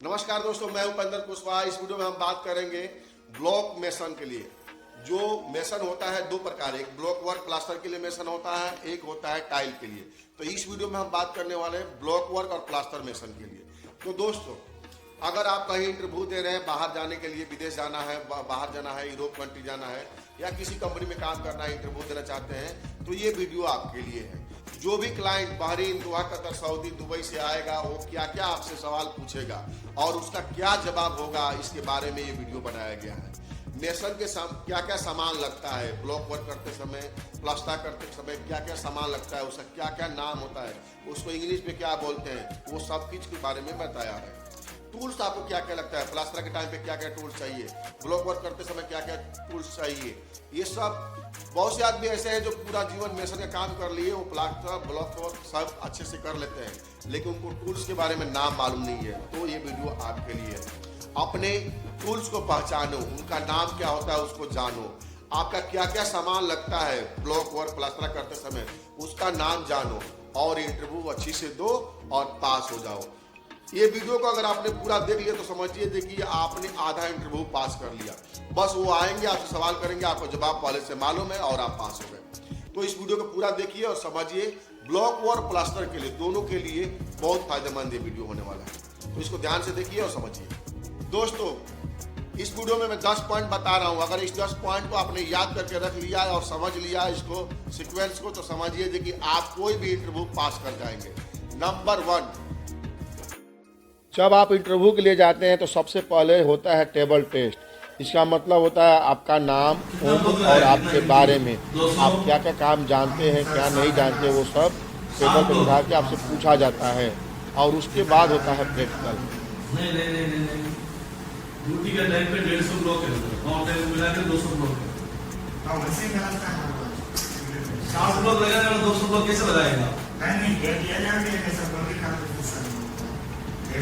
नमस्कार दोस्तों, मैं उपेंद्र कुशवाहा। इस वीडियो में हम बात करेंगे ब्लॉक मेसन के लिए। जो मेसन होता है दो प्रकार, एक ब्लॉक वर्क प्लास्टर के लिए मेसन होता है, एक होता है टाइल के लिए। तो इस वीडियो में हम बात करने वाले हैं ब्लॉक वर्क और प्लास्टर मेसन के लिए। तो दोस्तों, अगर आप कहीं इंटरव्यू दे रहे हैं, बाहर जाने के लिए, विदेश जाना है, बाहर जाना है, यूरोप कंट्री जाना है, या किसी कंपनी में काम करना है, इंटरव्यू देना चाहते हैं, तो ये वीडियो आपके लिए है। जो भी क्लाइंट बहरीन, दुआ, कतर, सऊदी, दुबई से आएगा, वो क्या क्या आपसे सवाल पूछेगा और उसका क्या जवाब होगा, इसके बारे में ये वीडियो बनाया गया है। मेसन के क्या क्या सामान लगता है, ब्लॉक वर्क करते समय, प्लास्टर करते समय क्या क्या सामान लगता है, उसका क्या क्या नाम होता है, उसको इंग्लिश में क्या बोलते हैं, वो सब चीज के बारे में बताया है। टूल्स आपको क्या क्या लगता है, प्लास्टर के टाइम पे क्या क्या टूल्स चाहिए, ब्लॉक वर्क करते समय क्या क्या टूल्स चाहिए, ये सब। बहुत से आदमी ऐसे हैं जो पूरा जीवन मेसन का काम कर लिए, वो प्लास्टर, ब्लॉक वर्क सब अच्छे से कर लेते हैं, लेकिन उनको टूल्स के बारे में नाम मालूम नहीं है। तो ये वीडियो आपके लिए है। अपने टूल्स को पहचानो, उनका नाम क्या होता है उसको जानो, आपका क्या क्या सामान लगता है ब्लॉक वर्क प्लास्टर करते समय, उसका नाम जानो, और इंटरव्यू अच्छी से दो और पास हो जाओ। ये वीडियो को अगर आपने पूरा देख लिया तो समझिए देखिए आपने आधा इंटरव्यू पास कर लिया। बस वो आएंगे, आपसे सवाल करेंगे, आपको जवाब पहले से मालूम है और आप पास हो गए। तो इस वीडियो को पूरा देखिए और समझिए, ब्लॉक वर्क प्लास्टर के लिए, दोनों के लिए बहुत फायदेमंद ये वीडियो होने वाला है। तो इसको ध्यान से देखिए और समझिए। दोस्तों, इस वीडियो में मैं 10 पॉइंट बता रहा हूँ। अगर इस 10 पॉइंट को आपने याद करके रख लिया और समझ लिया इसको, सीक्वेंस को, तो समझिए कि आप कोई भी इंटरव्यू पास कर जाएंगे। नंबर 1, जब आप इंटरव्यू के लिए जाते हैं तो सबसे पहले होता है टेबल टेस्ट। इसका मतलब होता है आपका नाम, उम्र और आपके बारे में आप क्या क्या काम जानते हैं, क्या नहीं जानते, वो सब टेबल पर बिठा के आपसे पूछा जाता है। और उसके बाद होता है प्रैक्टिकल। ड्यूटी का टाइम पे 150 ब्लॉक है और टाइम मिला के 200 ब्लॉक है। 60 ब्लॉक लगाने वाला 200 ब्लॉक कैसे लगाएगा?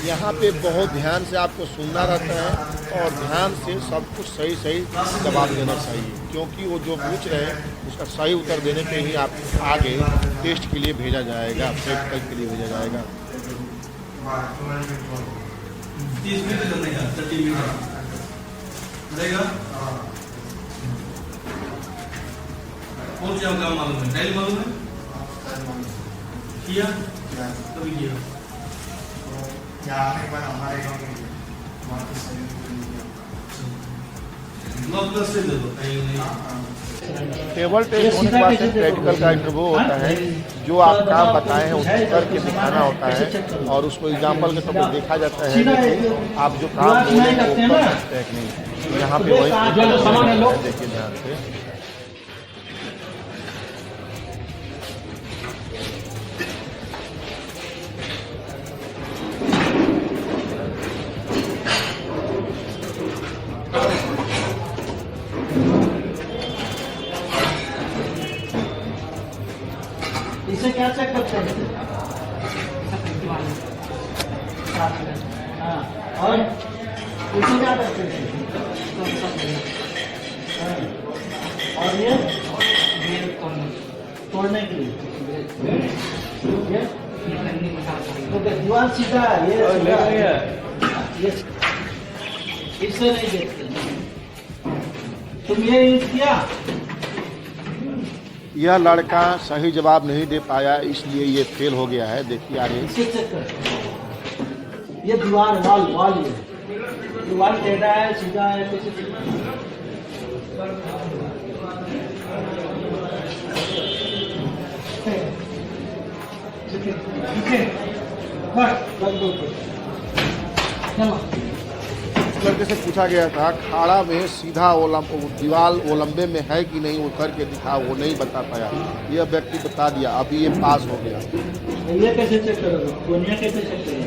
यहाँ पे बहुत ध्यान से आपको सुनना रहता है और ध्यान से सब कुछ सही सही जवाब देना चाहिए, क्योंकि वो जो पूछ रहे हैं उसका सही उत्तर देने पे ही आप आगे टेस्ट के लिए भेजा जाएगा, प्रैक्टिकल के लिए भेजा जाएगा। 30 मिनट करने का, 30 मिनट रहेगा। कौन सा काम मालूम है? टाइल मालूम है? किया? कभी किया? आने पर हमारे गाँव में से दे दो, टाइल नहीं। टेबल टेस्ट होने के बाद से प्रैक्टिकल का इंटरव्यू होता है। जो आप काम बताए हैं उसको करके दिखाना होता है और उसको एग्जाम्पल के तौर पर देखा जाता है कि आप जो काम बोले वो कर सकते हैं कि नहीं। तो यहाँ पे वही देखिए ध्यान से। इसे क्या चेक करते हैं? हाँ, और इसे क्या करते हैं? और ये तोड़ने के लिए तो दीवार सीधा ये इससे नहीं देखते। तुम ये यूज किया? यह लड़का सही जवाब नहीं दे पाया, इसलिए ये फेल हो गया है। देखिए आगे। ये दीवार वाल ये वाल टेढ़ा है, सीधा है, कैसे? लड़के से पूछा गया था खाड़ा में सीधा दीवार वो लंबे में है कि नहीं, वो करके दिखा, वो नहीं बता पाया। यह व्यक्ति बता दिया, अभी ये पास हो गया। ये कैसे चेक करोगे? दुनिया कैसे चेक करोगे?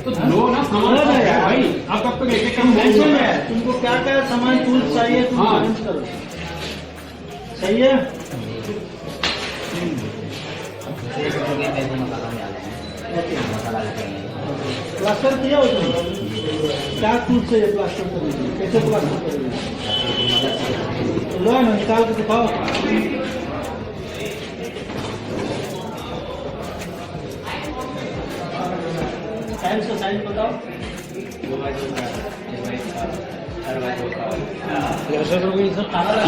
तो लो ना सामान है भाई, आप कब तक एक काम है? तुमको क्या क्या सामान टूल चाहिए तुम अरेंज करो। सही है? प्लास्टर किया हो तुम? क्या टूल से ये प्लास्टर करोगे? कैसे प्लास्टर करोगे? लो ना, निकाल के दिखाओ। साइंस का साइंस बताओ।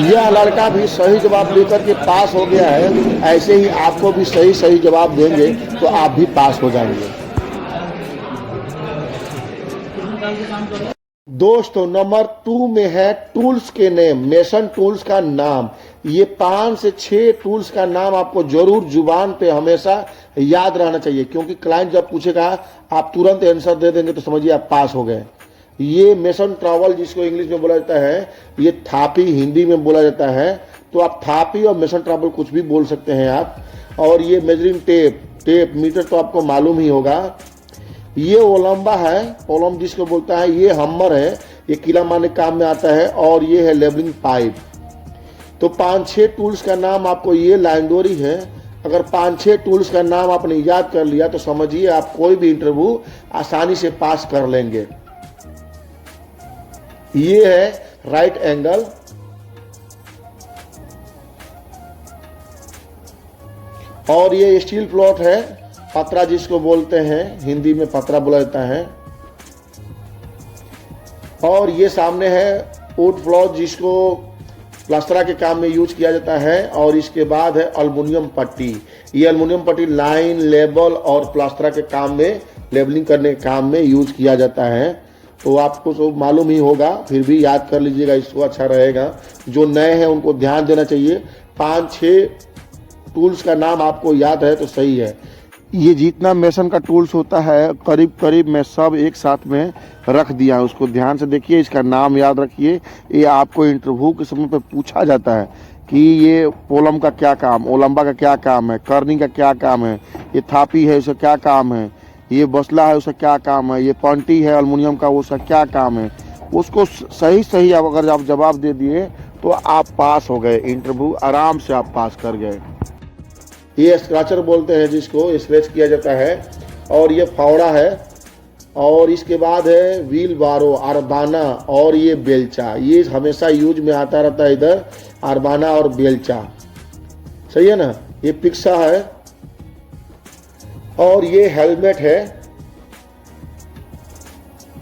यह लड़का भी सही जवाब देकर के पास हो गया है। ऐसे ही आपको भी सही सही जवाब देंगे तो आप भी पास हो जाएंगे। दोस्तों नंबर 2 में है टूल्स के नेम, मेसन टूल्स का नाम। ये 5 से 6 टूल्स का नाम आपको जरूर जुबान पे हमेशा याद रहना चाहिए, क्योंकि क्लाइंट जब पूछेगा आप तुरंत आंसर दे देंगे तो समझिए आप पास हो गए। ये मेसन ट्रॉवल जिसको इंग्लिश में बोला जाता है, ये थापी हिंदी में बोला जाता है, तो आप थापी और मेसन ट्रॉवल कुछ भी बोल सकते हैं आप। और ये मेजरिंग टेप मीटर तो आपको मालूम ही होगा। ये ओलंबा है, ओलम जिसको बोलता है, ये हम्मर है, ये किला मारने काम में आता है, और ये है लेबलिंग पाइप। तो 5-6 टूल्स का नाम आपको, ये लाइनडोरी है। अगर 5-6 टूल्स का नाम आपने याद कर लिया तो समझिए आप कोई भी इंटरव्यू आसानी से पास कर लेंगे। ये है राइट एंगल, और ये स्टील प्लॉट है, पतरा जिसको बोलते हैं, हिंदी में पतरा बोला जाता है। और ये सामने है वुड फ्लॉट जिसको प्लास्टरा के काम में यूज किया जाता है। और इसके बाद है एल्युमिनियम पट्टी। ये एल्युमिनियम पट्टी लाइन, लेबल और प्लास्टरा के काम में, लेबलिंग करने के काम में यूज किया जाता है। तो आपको तो मालूम ही होगा, फिर भी याद कर लीजिएगा, इसको अच्छा रहेगा। जो नए हैं उनको ध्यान देना चाहिए। 5-6 टूल्स का नाम आपको याद है तो सही है। ये जितना मेसन का टूल्स होता है करीब करीब मैं सब एक साथ में रख दिया है, उसको ध्यान से देखिए, इसका नाम याद रखिए। ये आपको इंटरव्यू के समय पे पूछा जाता है कि ये पोलम का क्या काम, ओलंबा का क्या काम है, करनी का क्या काम है, ये थापी है उसका क्या काम है, ये बसला है उसका क्या काम है, ये पंटी है एल्युमिनियम का उसका क्या काम है। उसको सही सही अगर आप जवाब दे दिए तो आप पास हो गए, इंटरव्यू आराम से आप पास कर गए। ये स्क्रैचर बोलते हैं जिसको स्क्रैच किया जाता है। और ये फावड़ा है। और इसके बाद है व्हील बारो, अरबाना, और ये बेलचा। ये हमेशा यूज में आता रहता है इधर, अरबाना और बेलचा, सही है ना। ये पिक्सा है। और ये हेलमेट है।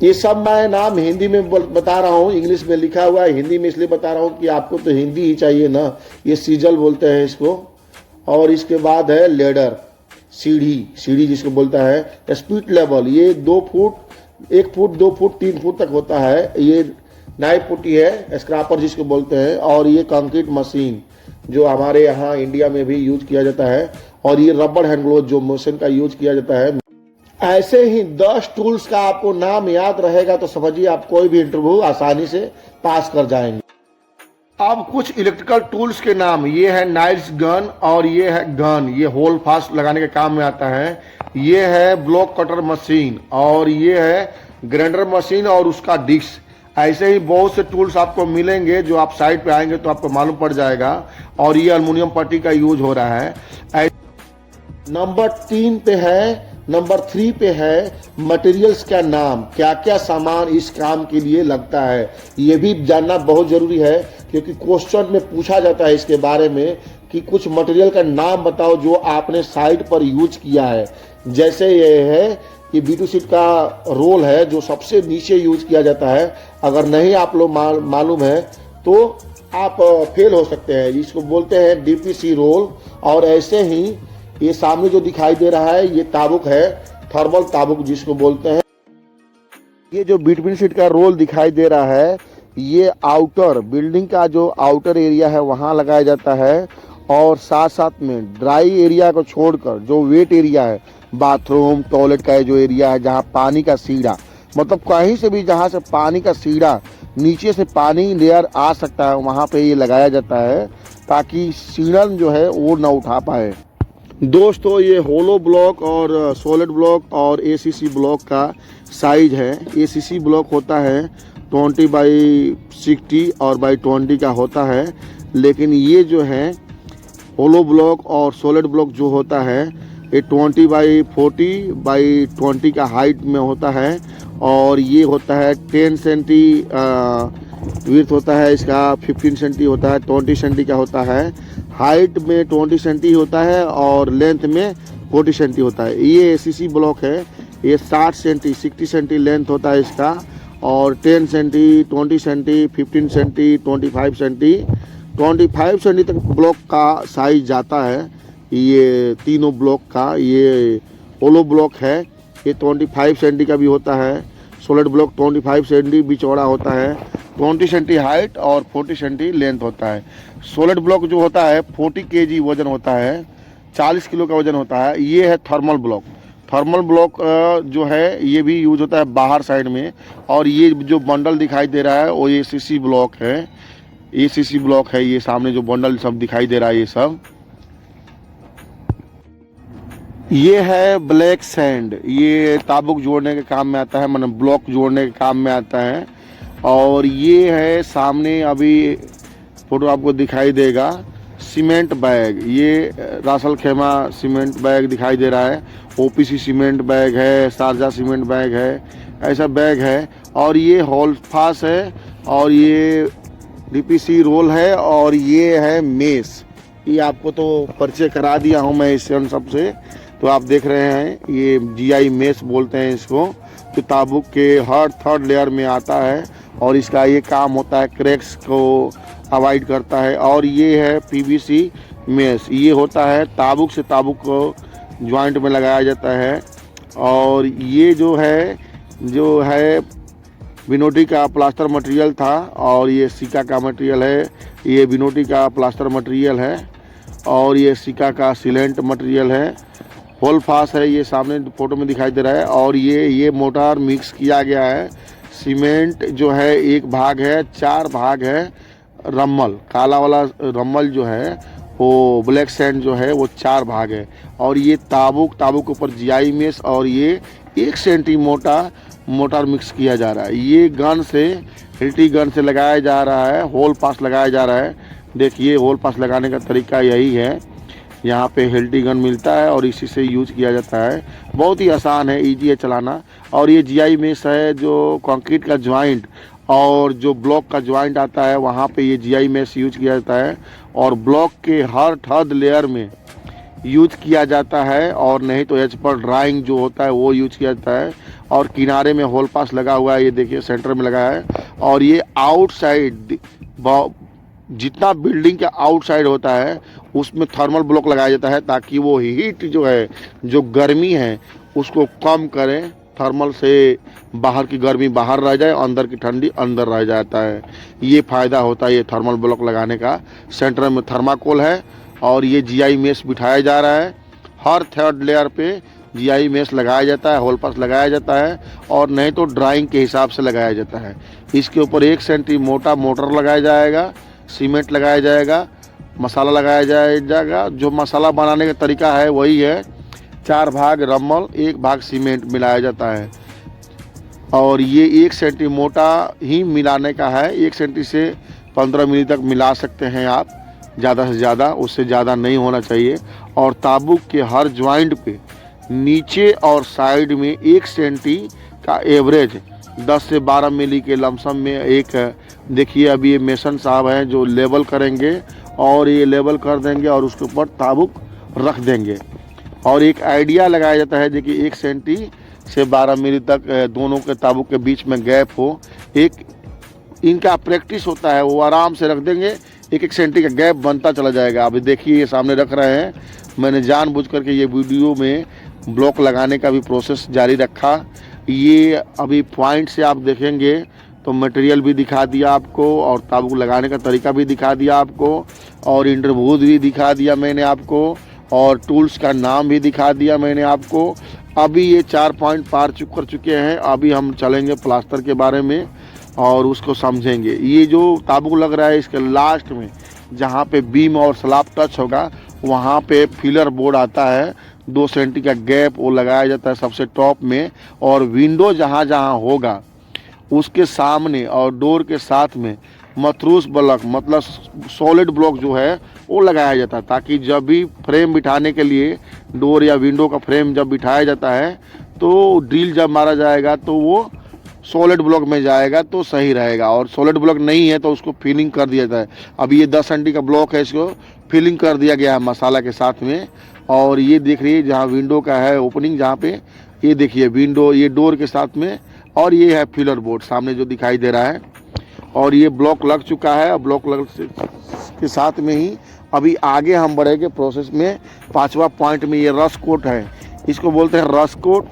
ये सब मैं नाम हिंदी में बता रहा हूँ, इंग्लिश में लिखा हुआ है, हिंदी में इसलिए बता रहा हूँ कि आपको तो हिंदी ही चाहिए ना। ये सीजल बोलते हैं इसको। और इसके बाद है लेडर, सीढ़ी जिसको बोलता है। स्पीड लेवल, ये 2 फुट, 1 फुट, 2 फुट, 3 फुट तक होता है। ये नाइफ पुटी है, स्क्रैपर जिसको बोलते हैं। और ये कंक्रीट मशीन जो हमारे यहाँ इंडिया में भी यूज किया जाता है। और ये रबड़ हैंड ग्लोव जो मशीन का यूज किया जाता है। ऐसे ही 10 टूल्स का आपको नाम याद रहेगा तो समझिए आप कोई भी इंटरव्यू आसानी से पास कर जाएंगे। अब कुछ इलेक्ट्रिकल टूल्स के नाम, ये है नाइल्स गन, और ये है गन, ये होल फास्ट लगाने के काम में आता है। ये है ब्लॉक कटर मशीन, और ये है ग्राइंडर मशीन और उसका डिस्क। ऐसे ही बहुत से टूल्स आपको मिलेंगे जो आप साइट पे आएंगे तो आपको मालूम पड़ जाएगा। और ये एल्युमिनियम पट्टी का यूज हो रहा है। नंबर 3 पे है, नंबर 3 पे है मटेरियल्स का नाम, क्या क्या सामान इस काम के लिए लगता है। ये भी जानना बहुत जरूरी है, क्योंकि क्वेश्चन में पूछा जाता है इसके बारे में कि कुछ मटेरियल का नाम बताओ जो आपने साइट पर यूज किया है। जैसे ये है कि B2 शीट का रोल है जो सबसे नीचे यूज किया जाता है। अगर नहीं आप लोग मालूम है तो आप फेल हो सकते हैं। इसको बोलते हैं DPC रोल। और ऐसे ही ये सामने जो दिखाई दे रहा है ये ताबुक है, थर्मल ताबुक जिसको बोलते हैं। ये जो B2 शीट का रोल दिखाई दे रहा है, ये आउटर बिल्डिंग का जो आउटर एरिया है वहाँ लगाया जाता है। और साथ साथ में ड्राई एरिया को छोड़कर जो वेट एरिया है, बाथरूम टॉयलेट का जो एरिया है, जहाँ पानी का सीढ़ा, मतलब कहीं से भी जहाँ से पानी का सीढ़ा नीचे से पानी लेयर आ सकता है, वहाँ पे ये लगाया जाता है ताकि सीढ़न जो है वो ना उठा पाए। दोस्तों ये होलो ब्लॉक और सॉलिड ब्लॉक और ACC ब्लॉक का साइज है। ACC ब्लॉक होता है 20x60 और x20 का होता है। लेकिन ये जो है होलो ब्लॉक और सॉलिड ब्लॉक जो होता है ये 20x40x20 का हाइट में होता है। और ये होता है 10 सेंटी विड्थ होता है इसका, 15 सेंटी होता है, 20 सेंटी का होता है। हाइट में 20 सेंटी होता है और लेंथ में 40 सेंटी होता है। ये ACC ब्लॉक है। ये 60 सेंटी 60 सेंटी लेंथ होता है इसका, और 10 centi, 20 centi, 15 centi, 25 centi, 25 centi तक ब्लॉक का साइज जाता है। ये तीनों ब्लॉक का, ये होलो ब्लॉक है, ये 25 सेंटी का भी होता है। सॉलिड ब्लॉक 25 सेंटी भी चौड़ा होता है, 20 सेंटी हाइट और 40 सेंटी लेंथ होता है। सॉलिड ब्लॉक जो होता है 40 केजी वजन होता है, 40 किलो का वजन होता है। ये है थर्मल ब्लॉक। थर्मल ब्लॉक जो है ये भी यूज होता है बाहर साइड में। और ये जो बंडल दिखाई दे रहा है वो ACC ब्लॉक है, ACC ब्लॉक है। ये सामने जो बंडल सब दिखाई दे रहा है ये सब, ये है ब्लैक सैंड। ये ताबुक जोड़ने के काम में आता है, मतलब ब्लॉक जोड़ने के काम में आता है। और ये है सामने अभी फोटो आपको दिखाई देगा, सीमेंट बैग। ये रासल खेमा सीमेंट बैग दिखाई दे रहा है। OPC सीमेंट बैग है, शारजा सीमेंट बैग है, ऐसा बैग है। और ये होल्डफास्ट है, और ये DPC रोल है, और ये है मेस। ये आपको तो परिचय करा दिया हूँ मैं इससे उन सबसे। तो आप देख रहे हैं ये GI मेस बोलते हैं इसको, तो ताबुक के हर थर्ड लेयर में आता है। और इसका ये काम होता है क्रैक्स को अवॉइड करता है। और ये है PVC मेस, ये होता है ताबुक से ताबुक को जॉइंट में लगाया जाता है। और ये जो है विनोटी का प्लास्टर मटेरियल था, और ये सिका का मटेरियल है। ये विनोटी का प्लास्टर मटेरियल है, और ये सिका का सीलेंट मटेरियल है। होल फास्ट है, ये सामने फोटो में दिखाई दे रहा है। और ये मोटार मिक्स किया गया है। सीमेंट जो है एक भाग है, 4 भाग है रम्मल, काला वाला रम्मल जो है वो ब्लैक सैंड जो है वो 4 भाग है। और ये ताबुक के ऊपर GI मेस, और ये 1 सेंटी मोटार मिक्स किया जा रहा है। ये गन से, हिल्टी गन से लगाया जा रहा है, होल पास लगाया जा रहा है। देखिए होल पास लगाने का तरीका यही है, यहाँ पे हिल्टी गन मिलता है और इसी से यूज किया जाता है। बहुत ही आसान है, इजी है चलाना। और ये GI मेस है जो कंक्रीट का ज्वाइंट और जो ब्लॉक का ज्वाइंट आता है वहाँ पे ये GI मेस यूज किया जाता है। और ब्लॉक के हर थर्ड लेयर में यूज किया जाता है, और नहीं तो एज पर ड्राइंग जो होता है वो यूज किया जाता है। और किनारे में होल पास लगा हुआ है, ये देखिए सेंटर में लगा है। और ये आउटसाइड, जितना बिल्डिंग का आउटसाइड होता है उसमें थर्मल ब्लॉक लगाया जाता है, ताकि वो हीट जो है, जो गर्मी है उसको कम करें। थर्मल से बाहर की गर्मी बाहर रह जाए, अंदर की ठंडी अंदर रह जाता है। ये फ़ायदा होता है ये थर्मल ब्लॉक लगाने का। सेंटर में थर्माकोल है, और ये GI मेस बिठाया जा रहा है। हर थर्ड लेयर पे GI मेस लगाया जाता है, होल पास लगाया जाता है, और नहीं तो ड्राइंग के हिसाब से लगाया जाता है। इसके ऊपर 1 सेंटी मोटा मोटर लगाया जाएगा, सीमेंट लगाया जाएगा, मसाला लगाया जाएगा। जो मसाला बनाने का तरीका है वही है, 4 भाग रम्मल 1 भाग सीमेंट मिलाया जाता है। और ये 1 सेंटी मोटा ही मिलाने का है, 1 सेंटी से 15 मिली तक मिला सकते हैं आप, ज़्यादा से ज़्यादा, उससे ज़्यादा नहीं होना चाहिए। और ताबुक के हर ज्वाइंट पे नीचे और साइड में 1 सेंटी का एवरेज 10 से 12 मिली के लमसम में एक, देखिए अभी ये मेसन साहब हैं जो लेवल करेंगे, और ये लेवल कर देंगे और उसके ऊपर ताबुक रख देंगे। और एक आइडिया लगाया जाता है, देखिए 1 सेंटी से 12 मिली तक दोनों के ताबुक के बीच में गैप हो। एक इनका प्रैक्टिस होता है, वो आराम से रख देंगे, 1-1 सेंटी का गैप बनता चला जाएगा। अभी देखिए ये सामने रख रहे हैं, मैंने जानबूझ करके ये वीडियो में ब्लॉक लगाने का भी प्रोसेस जारी रखा। ये अभी पॉइंट से आप देखेंगे तो मटेरियल भी दिखा दिया आपको, और ताबुक लगाने का तरीका भी दिखा दिया आपको, और इंटरव्यूज भी दिखा दिया मैंने आपको, और टूल्स का नाम भी दिखा दिया मैंने आपको। अभी ये 4 पॉइंट पार कर चुके हैं। अभी हम चलेंगे प्लास्टर के बारे में और उसको समझेंगे। ये जो ताबुक लग रहा है इसके लास्ट में जहाँ पे बीम और स्लैब टच होगा वहाँ पे फिलर बोर्ड आता है, 2 सेंटी का गैप वो लगाया जाता है सबसे टॉप में। और विंडो जहाँ जहाँ होगा उसके सामने और डोर के साथ में मथरूस ब्लॉक, मतलब सॉलिड ब्लॉक जो है वो लगाया जाता है, ताकि जब भी फ्रेम बिठाने के लिए डोर या विंडो का फ्रेम जब बिठाया जाता है तो ड्रिल जब मारा जाएगा तो वो सॉलिड ब्लॉक में जाएगा तो सही रहेगा। और सॉलिड ब्लॉक नहीं है तो उसको फिलिंग कर दिया जाता है। अभी ये 10 सेंटी का ब्लॉक है, इसको फिलिंग कर दिया गया है मसाला के साथ में। और ये देख रही है जहाँ विंडो का है ओपनिंग, जहाँ पे ये देखिए विंडो, ये डोर के साथ में, और ये है फिलर बोर्ड सामने जो दिखाई दे रहा है, और ये ब्लॉक लग चुका है। और ब्लॉक लग के साथ में ही अभी आगे हम बढ़ेंगे प्रोसेस में। 5वां पॉइंट में ये रस कोट है, इसको बोलते हैं रस कोट।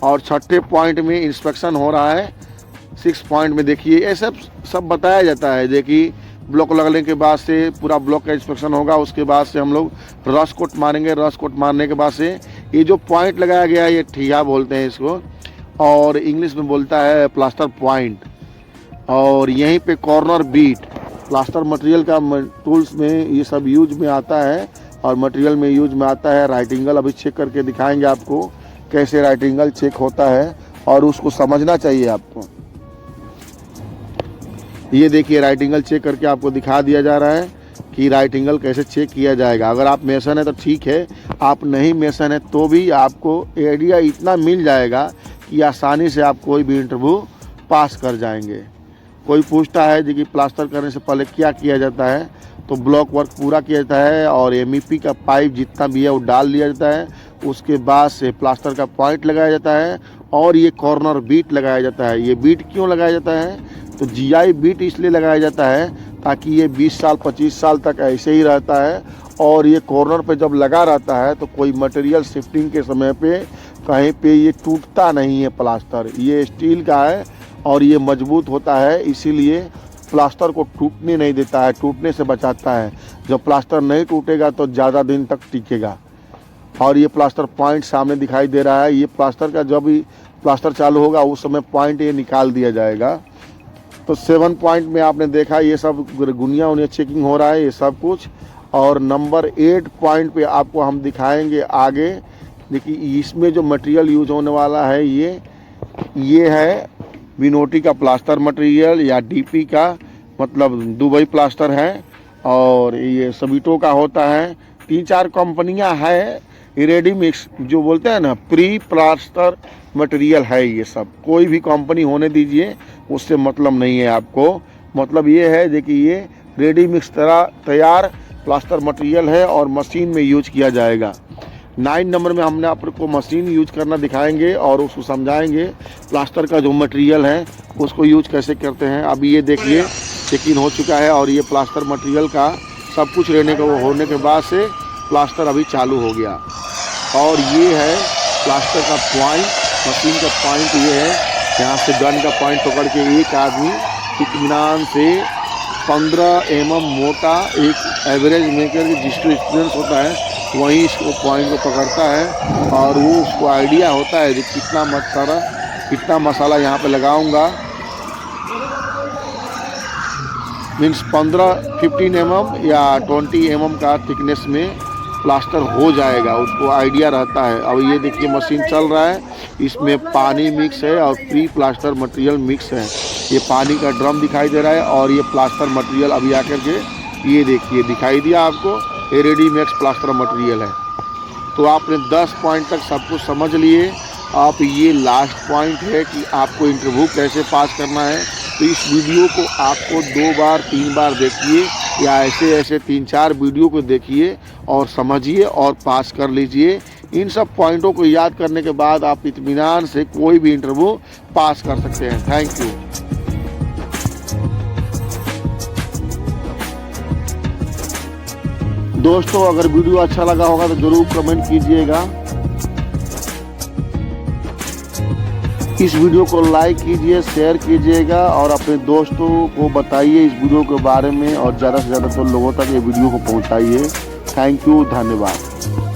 और 6ठे पॉइंट में इंस्पेक्शन हो रहा है। 6 पॉइंट में देखिए ये सब बताया जाता है। देखिए ब्लॉक लगने के बाद से पूरा ब्लॉक का इंस्पेक्शन होगा, उसके बाद से हम लोग रस कोट मारेंगे। रस कोट मारने के बाद से ये जो पॉइंट लगाया गया है, ये ठिया बोलते हैं इसको, और इंग्लिश में बोलता है प्लास्टर पॉइंट। और यहीं पे कॉर्नर बीट, प्लास्टर मटेरियल का टूल्स में ये सब यूज में आता है, और मटेरियल में यूज में आता है राइट एंगल। अभी चेक करके दिखाएंगे आपको कैसे राइट एंगल चेक होता है, और उसको समझना चाहिए आपको। ये देखिए राइट एंगल चेक करके आपको दिखा दिया जा रहा है कि राइट एंगल कैसे चेक किया जाएगा। अगर आप मेसन है तो ठीक है, आप नहीं मेसन है तो भी आपको आइडिया इतना मिल जाएगा कि आसानी से आप कोई भी इंटरव्यू पास कर जाएंगे। कोई पूछता है जी कि प्लास्टर करने से पहले क्या किया जाता है, तो ब्लॉक वर्क पूरा किया जाता है और MEP का पाइप जितना भी है वो डाल दिया जाता है। उसके बाद से प्लास्टर का पॉइंट लगाया जाता है और ये कॉर्नर बीट लगाया जाता है। ये बीट क्यों लगाया जाता है, तो GI बीट इसलिए लगाया जाता है ताकि ये 20 साल 25 साल तक ऐसे ही रहता है। और ये कॉर्नर पे जब लगा रहता है तो कोई मटेरियल शिफ्टिंग के समय पे कहीं पे ये टूटता नहीं है। प्लास्टर ये स्टील का है और ये मजबूत होता है, इसीलिए प्लास्टर को टूटने नहीं देता है, टूटने से बचाता है। जब प्लास्टर नहीं टूटेगा तो ज़्यादा दिन तक टिकेगा। और ये प्लास्टर पॉइंट सामने दिखाई दे रहा है। ये प्लास्टर का जब भी प्लास्टर चालू होगा उस समय पॉइंट ये निकाल दिया जाएगा। तो 7 पॉइंट में आपने देखा ये सब गुनिया उनिया चेकिंग हो रहा है, ये सब कुछ। और नंबर 8 पॉइंट पे आपको हम दिखाएंगे आगे। देखिए इसमें जो मटेरियल यूज होने वाला है ये है विनोटी का प्लास्टर मटेरियल या DP का, मतलब दुबई प्लास्टर है। और ये सबिटो का होता है। 3-4 कंपनियां हैं। रेडी मिक्स जो बोलते हैं ना, प्री प्लास्टर मटेरियल है ये सब। कोई भी कंपनी होने दीजिए, उससे मतलब नहीं है आपको। मतलब ये है देखिए ये रेडी मिक्स तैयार प्लास्टर मटेरियल है और मशीन में यूज किया जाएगा। 9 नंबर में हमने आपको मशीन यूज करना दिखाएंगे और उसको समझाएंगे प्लास्टर का जो मटेरियल है उसको यूज कैसे करते हैं। अभी ये देखिए चेकिंग हो चुका है और ये प्लास्टर मटेरियल का सब कुछ होने के बाद से प्लास्टर अभी चालू हो गया। और ये है प्लास्टर का पॉइंट, मशीन का पॉइंट ये है। यहाँ से गन का पॉइंट पकड़ के एक आदमी इत्मीनान से 15 mm मोटा एक एवरेज मेकर जिसको एक्सपीरियंस होता है वही इसको पॉइंट को पकड़ता है और वो उसको आइडिया होता है कि कितना मसाला यहाँ पे लगाऊंगा। मीन्स 15 mm या 20 mm का थिकनेस में प्लास्टर हो जाएगा, उसको आइडिया रहता है। अब ये देखिए मशीन चल रहा है, इसमें पानी मिक्स है और प्री प्लास्टर मटेरियल मिक्स है। ये पानी का ड्रम दिखाई दे रहा है और ये प्लास्टर मटेरियल अभी आकर के ये देखिए दिखाई दिया आपको, ये रेडी मिक्स प्लास्टर मटेरियल है। तो आपने 10 पॉइंट तक सब कुछ समझ लिए। आप ये लास्ट पॉइंट है कि आपको इंटरव्यू कैसे पास करना है। तो इस वीडियो को आपको 2 बार 3 बार देखिए या ऐसे 3-4 वीडियो को देखिए और समझिए और पास कर लीजिए। इन सब पॉइंटों को याद करने के बाद आप इत्मीनान से कोई भी इंटरव्यू पास कर सकते हैं। Thank you. दोस्तों अगर वीडियो अच्छा लगा होगा तो जरूर कमेंट कीजिएगा। इस वीडियो को लाइक कीजिए, शेयर कीजिएगा और अपने दोस्तों को बताइए इस वीडियो के बारे में और ज़्यादा से ज़्यादा तो लोगों तक ये वीडियो को पहुंचाइए। थैंक यू, धन्यवाद।